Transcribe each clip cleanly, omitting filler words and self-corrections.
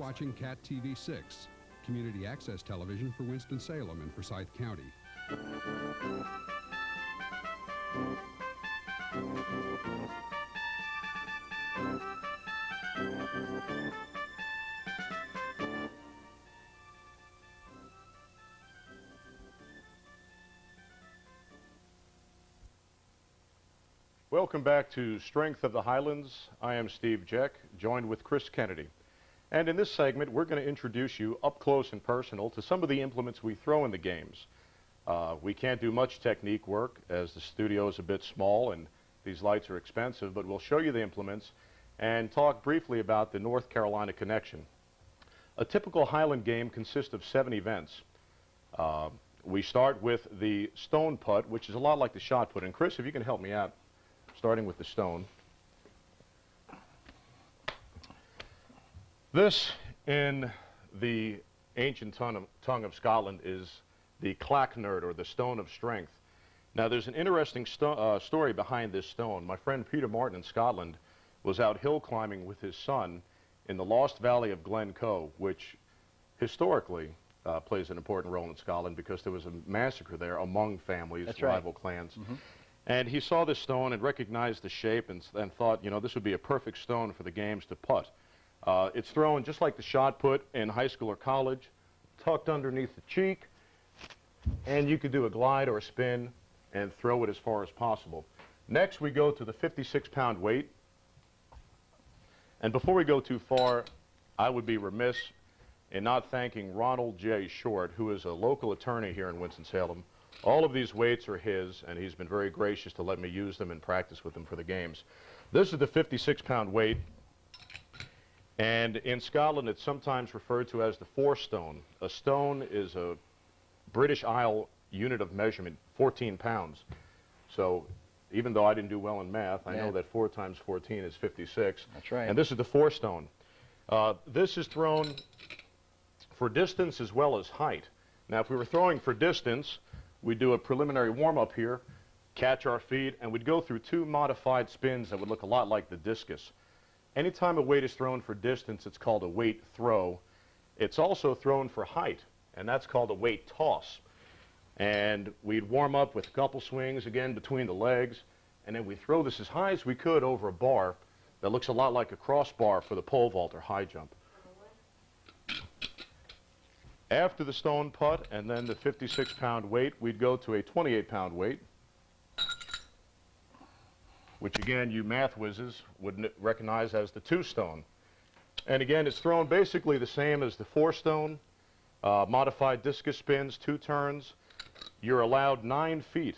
watching CAT TV 6, community access television for Winston-Salem and Forsyth County. Welcome back to Strength of the Highlands. I am Steve Jeck, joined with Chris Kennedy. And in this segment, we're going to introduce you up close and personal to some of the implements we throw in the games. We can't do much technique work as the studio is a bit small and these lights are expensive, but we'll show you the implements and talk briefly about the North Carolina connection. A typical Highland game consists of 7 events. We start with the stone putt, which is a lot like the shot put. And Chris, if you can help me out, starting with the stone. This, in the ancient tongue of Scotland, is the clachnerd, or the stone of strength. Now, there's an interesting story behind this stone. My friend Peter Martin in Scotland was out hill climbing with his son in the Lost Valley of Glencoe, which historically plays an important role in Scotland because there was a massacre there among families, rival clans. Mm-hmm. And he saw this stone and recognized the shape and thought, you know, this would be a perfect stone for the games to putt. It's thrown just like the shot put in high school or college, tucked underneath the cheek, and you could do a glide or a spin and throw it as far as possible. Next, we go to the 56-pound weight. And before we go too far, I would be remiss in not thanking Ronald J. Short, who is a local attorney here in Winston-Salem. All of these weights are his, and he's been very gracious to let me use them and practice with them for the games. This is the 56-pound weight, and in Scotland it's sometimes referred to as the 4-stone. A stone is a British Isle unit of measurement, 14 pounds. So even though I didn't do well in math, I know that 4 times 14 is 56. That's right. And this is the 4-stone. This is thrown for distance as well as height. Now, if we were throwing for distance, we'd do a preliminary warm-up here, catch our feet, and we'd go through 2 modified spins that would look a lot like the discus. Anytime a weight is thrown for distance, it's called a weight throw. It's also thrown for height, and that's called a weight toss. And we'd warm up with a couple swings, again, between the legs, and then we throw this as high as we could over a bar that looks a lot like a crossbar for the pole vault or high jump. After the stone putt and then the 56-pound weight, we'd go to a 28-pound weight, which again, you math whizzes would recognize as the 2-stone. And again, it's thrown basically the same as the 4-stone, modified discus spins, 2 turns. You're allowed 9 feet.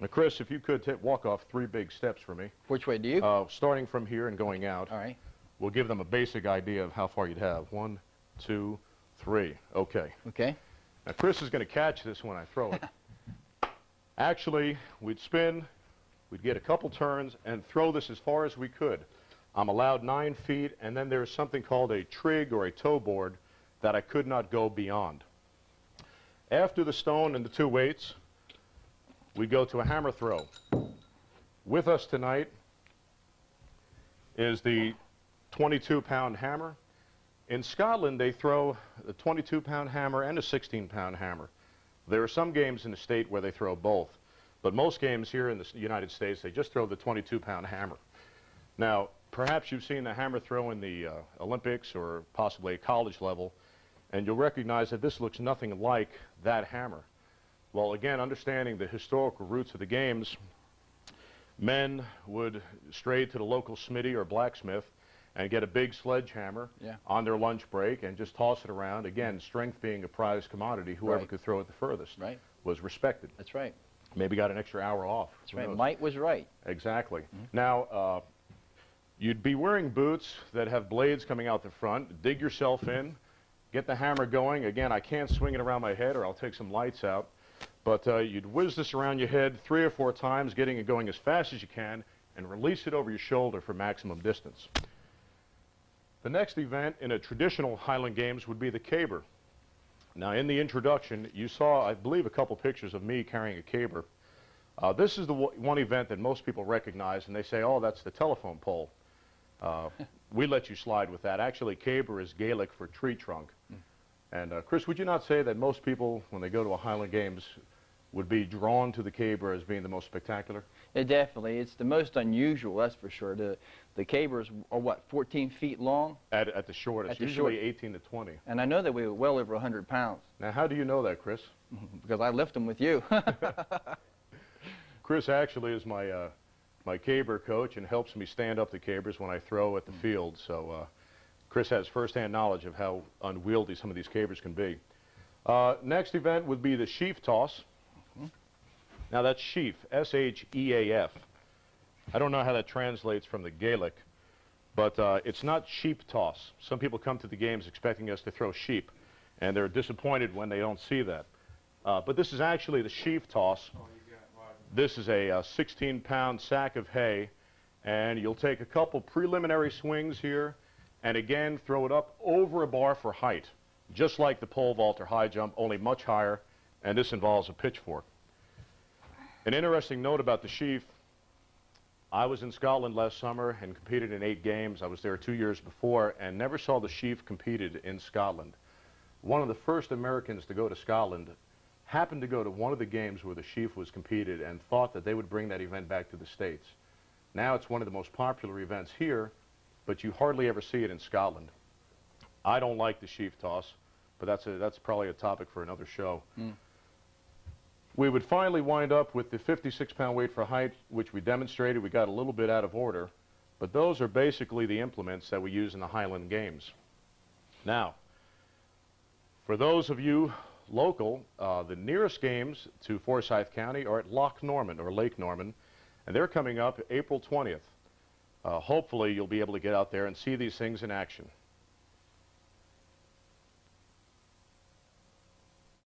Now, Chris, if you could walk off 3 big steps for me. Which way do you? Starting from here and going out. All right. We'll give them a basic idea of how far you'd have. 1, 2, 3. Okay. Okay. Now, Chris is going to catch this when I throw it. Actually, we'd spin, we'd get a couple turns, and throw this as far as we could. I'm allowed 9 feet, and then there's something called a trig or a toe board that I could not go beyond. After the stone and the 2 weights, we go to a hammer throw. With us tonight is the 22-pound hammer. In Scotland, they throw a 22-pound hammer and a 16-pound hammer. There are some games in the state where they throw both, but most games here in the United States, they just throw the 22-pound hammer. Now, perhaps you've seen the hammer throw in the Olympics or possibly a college level, and you'll recognize that this looks nothing like that hammer. Well, again, understanding the historical roots of the games, men would stray to the local smithy or blacksmith and get a big sledgehammer on their lunch break and just toss it around. Again, strength being a prized commodity, whoever could throw it the furthest was respected. That's right. Maybe got an extra hour off. That's right. Might was right. Exactly. Now, you'd be wearing boots that have blades coming out the front. Dig yourself in. Get the hammer going. Again, I can't swing it around my head or I'll take some lights out. But you'd whiz this around your head 3 or 4 times, getting it going as fast as you can, and release it over your shoulder for maximum distance. The next event in a traditional Highland Games would be the caber. Now, in the introduction, you saw, I believe, a couple pictures of me carrying a caber. This is the one event that most people recognize, and they say, oh, that's the telephone pole. we let you slide with that. Actually, caber is Gaelic for tree trunk. And Chris, would you not say that most people, when they go to a Highland Games, would be drawn to the caber as being the most spectacular? Definitely. It's the most unusual, that's for sure. The cabers are, what, 14 feet long? At the shortest, At the usually 18 to 20. And I know that we were well over 100 pounds. Now, how do you know that, Chris? Because I lift them with you. Chris actually is my caber coach and helps me stand up the cabers when I throw at the field. So Chris has firsthand knowledge of how unwieldy some of these cabers can be. Next event would be the sheaf toss. Now that's sheaf, S-H-E-A-F. I don't know how that translates from the Gaelic, but it's not sheep toss. Some people come to the games expecting us to throw sheep, and they're disappointed when they don't see that. But this is actually the sheaf toss. This is a 16-pound sack of hay, and you'll take a couple preliminary swings here, and again throw it up over a bar for height, just like the pole vault or high jump, only much higher, and this involves a pitchfork. An interesting note about the sheaf, I was in Scotland last summer and competed in 8 games. I was there 2 years before and never saw the sheaf competed in Scotland. One of the first Americans to go to Scotland happened to go to one of the games where the sheaf was competed and thought that they would bring that event back to the States. Now it's one of the most popular events here, but you hardly ever see it in Scotland. I don't like the sheaf toss, but that's probably a topic for another show. We would finally wind up with the 56-pound weight for height, which we demonstrated. We got a little bit out of order, but those are basically the implements that we use in the Highland Games. Now, for those of you local, the nearest games to Forsyth County are at Loch Norman, or Lake Norman, and they're coming up April 20th. Hopefully you'll be able to get out there and see these things in action.